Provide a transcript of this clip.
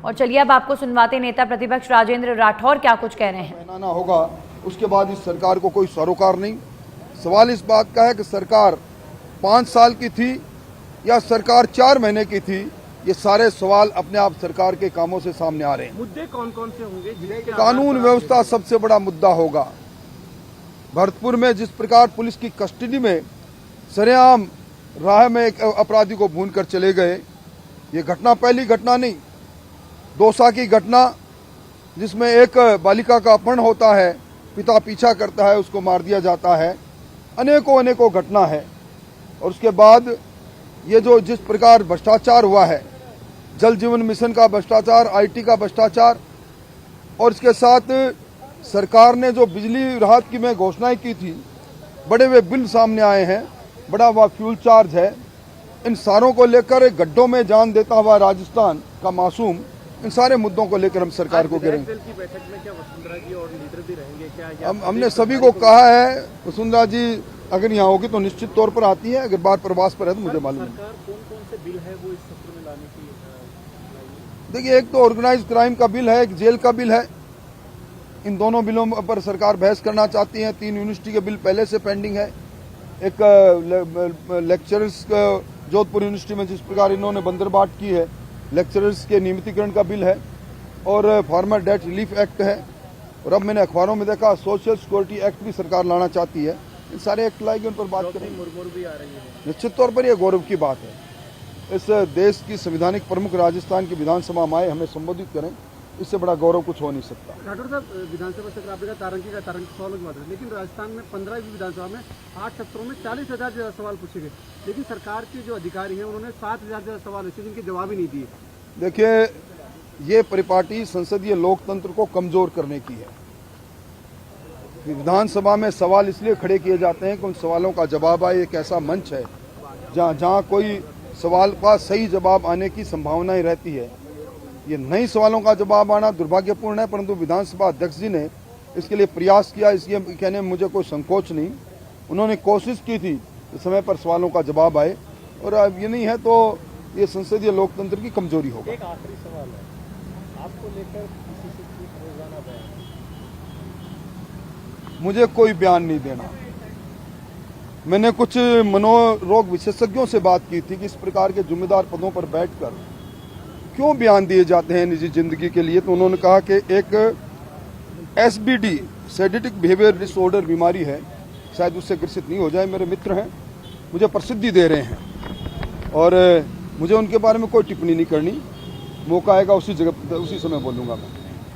और चलिए अब आपको सुनवाते नेता प्रतिपक्ष राजेंद्र राठौर क्या कुछ कह रहे हैं। महीना होगा उसके बाद इस सरकार को कोई सरोकार नहीं। सवाल इस बात का है कि सरकार 5 साल की थी या सरकार 4 महीने की थी, ये सारे सवाल अपने आप सरकार के कामों से सामने आ रहे हैं। मुद्दे कौन कौन से होंगे? कानून व्यवस्था सबसे बड़ा मुद्दा होगा। भरतपुर में जिस प्रकार पुलिस की कस्टडी में सरेआम राह में एक अपराधी को भून कर चले गए, ये घटना पहली घटना नहीं, दौसा की घटना जिसमें एक बालिका का अपहरण होता है, पिता पीछा करता है, उसको मार दिया जाता है, अनेकों घटना है। और उसके बाद ये जो जिस प्रकार भ्रष्टाचार हुआ है, जल जीवन मिशन का भ्रष्टाचार, आईटी का भ्रष्टाचार, और इसके साथ सरकार ने जो बिजली राहत की में घोषणाएं की थी, बड़े वे बिल सामने आए हैं, बड़ा हुआ फ्यूल चार्ज है। इन सारों को लेकर गड्ढों में जान देता हुआ राजस्थान का मासूम, इन सारे मुद्दों को लेकर हम सरकार को गिरेंगे। की बैठक में क्या वसुंधरा जी और लीडर भी रहेंगे क्या? हमने सभी को कहा है, वसुंधरा जी अगर यहाँ होगी तो निश्चित तौर पर आती है, अगर बाहर प्रवास पर है तो मुझे मालूम है। सरकार कौन से बिल है वो इस सत्र में लाने की? देखिए, एक तो ऑर्गेनाइज क्राइम का बिल है, एक जेल का बिल है। इन दोनों बिलों पर सरकार बहस करना चाहती है। 3 यूनिवर्सिटी के बिल पहले से पेंडिंग है। एक लेक्चरर्स जोधपुर यूनिवर्सिटी में जिस प्रकार इन्होंने बंदरबाट की है, लेक्चरर्स के नियमितीकरण का बिल है, और फार्मर डेट रिलीफ एक्ट है, और अब मैंने अखबारों में देखा सोशल सिक्योरिटी एक्ट भी सरकार लाना चाहती है। इन सारे एक्ट लाएगी, उन पर बात करेंगे। मुरमुर भी आ रही है। निश्चित तौर पर यह गौरव की बात है। इस देश की संवैधानिक प्रमुख राजस्थान की विधानसभा में आए, हमें संबोधित करें, इससे बड़ा गौरव कुछ हो नहीं सकता। राठौर साहब, विधानसभा सत्र आपने कहा तारंगी सवालों की बात है, लेकिन राजस्थान में 15वीं विधानसभा में 8 सत्रों में 40,000 से ज्यादा सवाल पूछे गए, लेकिन सरकार के जो अधिकारी हैं उन्होंने 7,000 से ज्यादा सवाल ऐसे जिनके जवाब ही नहीं दिए। देखिए, ये परिपाटी संसदीय लोकतंत्र को कमजोर करने की है। विधानसभा में सवाल इसलिए खड़े किए जाते हैं कि उन सवालों का जवाब आए। एक ऐसा मंच है जहाँ कोई सवाल का सही जवाब आने की संभावनाएं रहती है। ये नए सवालों का जवाब आना दुर्भाग्यपूर्ण है, परंतु विधानसभा अध्यक्ष जी ने इसके लिए प्रयास किया। इसलिए कहने में मुझे कोई संकोच नहीं। उन्होंने कोशिश की थी कि समय पर सवालों का जवाब आए, और अब ये नहीं है तो ये संसदीय लोकतंत्र की कमजोरी होगा। एक आखिरी सवाल है, आपको लेकर किसी से कुछ रोजाना बयान? मुझे कोई बयान नहीं देना। मैंने कुछ मनोरोग विशेषज्ञों से बात की थी कि इस प्रकार के जिम्मेदार पदों पर बैठकर क्यों बयान दिए जाते हैं निजी जिंदगी के लिए। तो उन्होंने कहा कि एक SBD सेडेटिक बिहेवियर डिसऑर्डर बीमारी है, शायद उससे ग्रसित नहीं हो जाए। मेरे मित्र हैं, मुझे प्रसिद्धि दे रहे हैं, और मुझे उनके बारे में कोई टिप्पणी नहीं करनी। मौका आएगा उसी जगह उसी समय बोलूंगा मैं।